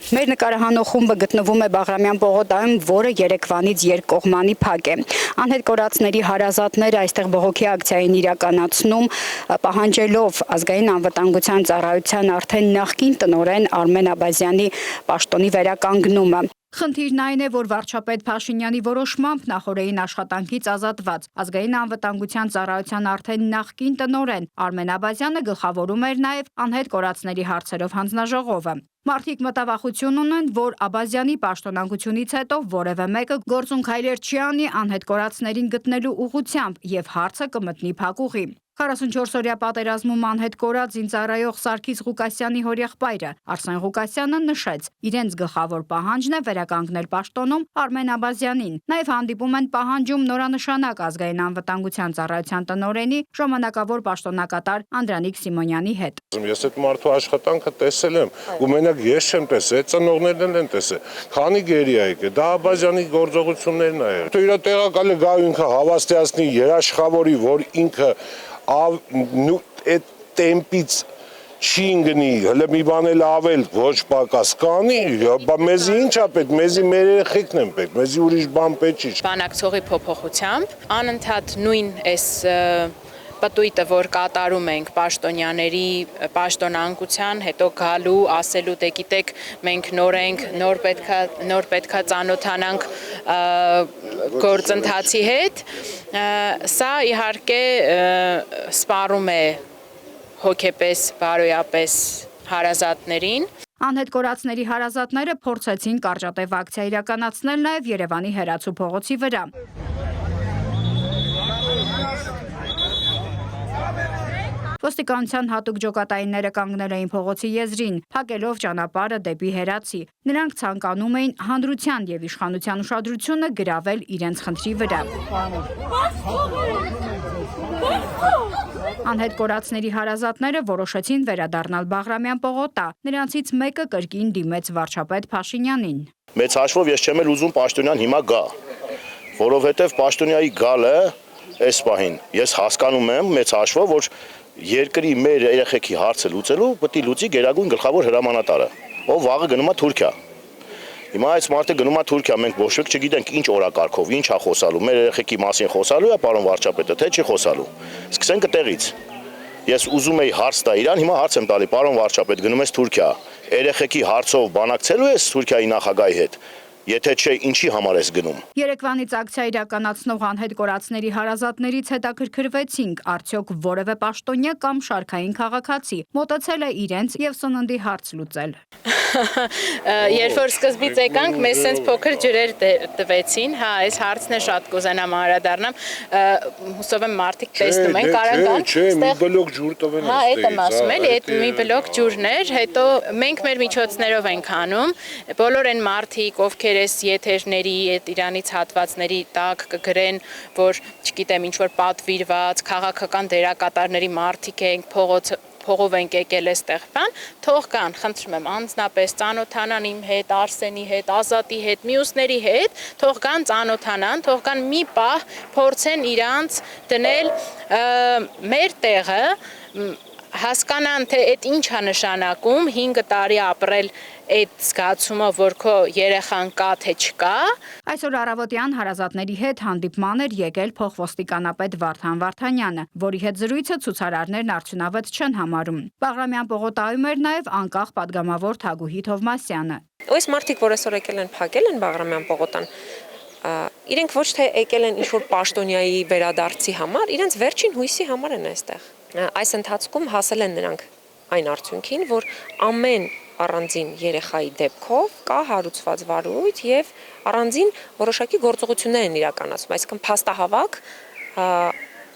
Մեր նկարահանող խումբը գտնվում է Բաղրամյան պողոտայում, որը երեկվանից երկկողմանի փակ է։ Անհետ կորածների հարազատները այստեղ բողոքի ակցիային իրականացնում, պահանջելով ազգային անվտանգության ծառայության արդեն նախկին տնօրեն Արմեն Աբազյանի պաշտոնի վերականգնումը։ Խնդիրն այն է, որ վարչապետ Փաշինյանի որոշմամբ նախօրեին աշխատանքից ազատված ազգային անվտանգության ծառայության արդեն նախկին տնօրեն Արմեն Աբազյանը գլխավորում էր նաև անհետ կորածների հարցերով հանձնաժողովը։ Մարդիկ մտավախություն ունեն, որ Աբազյանի պաշտոնանկությունից հետո որևէ մեկը գործուն քայլեր չի անի անհետ կորածներին գտնելու ուղղությամբ եւ հարցը կմտնի փակուղի։ 44-օրյա պատերազմում անհետ կորած զինծառայող Սարգիս Ղուկասյանի հորեղբայրը Արսեն Ղուկասյանը նշեց, իրենց գլխավոր պահանջն է վերականգնել պաշտոնում Արմեն Աբազյանին։ Նաև հանդիպում են պահանջում նորանշանակ ազգային անվտանգության ծառայության տնօրենի ժամանակավոր պաշտոնակատար Անդրանիկ Սիմոնյանի հետ։ Ես այդ մարդու աշխատանքը տեսել եմ, ու մենակ ես չեմ տեսել, այդ ծնողներն են տեսել։ Քանի գերի է եկել, դա Աբազյանի գործողություններն է եղել։ Իր տեղակալը գա ինքը հավաստիացնի երաշխավորի, որ ինքը այդ տեմպից չի ընկնի, հələ մի բան էլ ավել ոչ պակաս կանի, մեզի ինչ է պետք, մեզի մեր երեխեքն են պետք, մեզի ուրիշ բան պետք չի։ Բանակցողի փոփոխությամբ անընդհատ նույն այս պտույտը, որ կատարում ենք պաշտոնյաների պաշտոնանկության, հետո գալու, ասելու, դե գիտեք, մենք նոր ենք, նոր պետքա ծանոթանանք գործընթացի հետ, սա իհարկե սպառում է հոգեպես, բարոյապես հարազատներին։ Անհետ կորածների հարազատները փորձեցին կարճատև ակցիա իրականացնել նաև Երևանի Հերացու փողոցի վրա։ Ոստիկանության հատուկ ջոկատայինները կանգնել էին փողոցի եզրին, փակելով ճանապարհը դեպի Հերացի։ Նրանք ցանկանում էին հանրության եւ իշխանության ուշադրությունը գրավել իրենց խնդրի վրա։ Անհետ կորածների հարազատները որոշեցին վերադառնալ Բաղրամյան պողոտա։ Նրանցից մեկը կրկին դիմեց վարչապետ Փաշինյանին։ Մեծ հաշվով ես չեմ էլ ուզում Պաշտոնյան հիմա գա, որովհետեւ Պաշտոնյայի գալը այս պահին ես հասկանում եմ մեծ հաշվով, որ երկրի մեր երեխեքի հարցը լուծելու պետք է լուծի գերագույն գլխավոր հրամանատարը, ով վաղը գնում է Թուրքիա։ Հիմա այս մարդը գնում է Թուրքիա, մենք ոչ ոք չգիտենք ինչ օրակարգով, ինչ է խոսալու, մեր երեխեքի մասին խոսալու է պարոն վարչապետը, թե չի խոսալու։ Սկսենք այդտեղից։ Ես ուզում եի հարց տա իրան, հիմա հարց եմ տալի, պարոն վարչապետ, գնում ես Թուրքիա, երեխեքի հարցով բանակցելու ես Թուրքիայի նախագահի հետ։ Եթե չէ, ինչի համար ես գնում։ Երեկվանից ակցիա իրականացնող անհետ կորածների հարազատներից հետաքրքրվեցինք, արդյոք որևէ պաշտոնյա կամ շարքային քաղաքացի մոտեցել է իրենց եւ սննդի հարց լուծել։ Երբ որ սկզբից եկանք, մեզ սենց փոքր ջրեր տվեցին, հա, այս հարցն է շատ կուզենամ անդրադառնամ, հուսով եմ մարդիկ տեսնում են, կարողան մի բլոկ ջուր տվեն այստեղից։ Հա, այդ եմ ասում էլի, այդ մի բլոկ ջուրներ, հետո մենք մեր միջոցներով ենք անում, բոլոր այն մարդիկ, ովքեր այս եթերների, այդ Իրանից հատվածների տակ կգրեն, որ, չգիտեմ, ինչ որ պատվիրված, քաղաքական դերակատարների մարդիկ ենք, փողով ենք եկել այստեղ բան, թող կան, խնդրում եմ, անձնապես ծանոթանան իմ հետ, Արսենի հետ, Ազատի հետ, մյուսների հետ, թող կան ծանոթանան, թող կան մի պահ փորձեն իրանց դնել մեր տեղը, հասկանան, թե այդ ինչ է նշանակում 5 տարի ապրել այդ զգացումը, որ քո երեխան կա, թե չկա։ Այսօր առավոտյան հարազատների հետ հանդիպման էր եկել փոխոստիկանապետ Վարդան Վարդանյանը, որի հետ զրույցը ցուցարարներն արդյունավետ չեն համարում։ Բաղրամյան պողոտայում էր նաև անկախ падգամավոր Թագուհի Թովմասյանը։ Այս մարդիկ, որ այսօր եկել են փակել են Բաղրամյան պողոտան, իրենք ոչ թե եկել են ինչ-որ պաշտոնյայի վերադարձի համար, իրենց վերջին հույսի համար են այստեղ։ Այս ընթացքում հասել են նրանք այն արդյունքին, որ ամեն առանձին երեխայի դեպքով կա հարուցված վարույթ եւ առանձին որոշակի գործողություններ են իրականացում, այսինքն փաստահավաք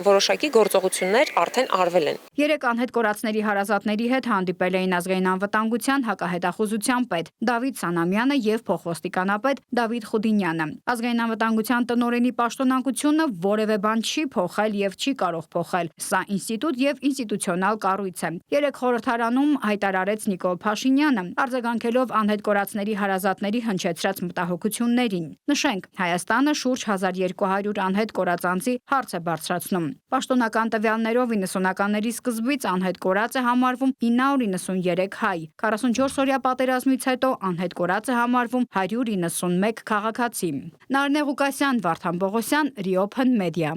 որոշակի գործողություններ արդեն արվել են։ Երեք անհետ կորածների հարազատների հետ հանդիպել էին ազգային անվտանգության հակահետախուզության պետ Դավիթ Սանամյանը եւ փոխոստիկանապետ Դավիթ Խուդինյանը։ Ազգային անվտանգության տնօրենի պաշտոնանկությունը որևէ բան չի փոխել եւ չի կարող փոխել։ Սա ինստիտուտ եւ ինստիտուցիոնալ կառույց է։ Երեք խորհրդարանում հայտարարեց Նիկոլ Փաշինյանը, արձագանքելով անհետ կորածների հարազատների հնչեցրած մտահոգություններին։ Նշենք, Հայաստանը շուրջ 1200 անհետ կորած անձի հարց է բարձրացնում։ Հայաստանում։ Պաշտոնական տվյալներով 90-ականների սկզբից անհետ կորած է համարվում 993 հայ։ 44-օրյա պատերազմից հետո անհետ կորած է համարվում 191 քաղաքացի։ Նարինե Ղուկասյան, Վարդան Պողոսյան, Րիոփն մեդիա։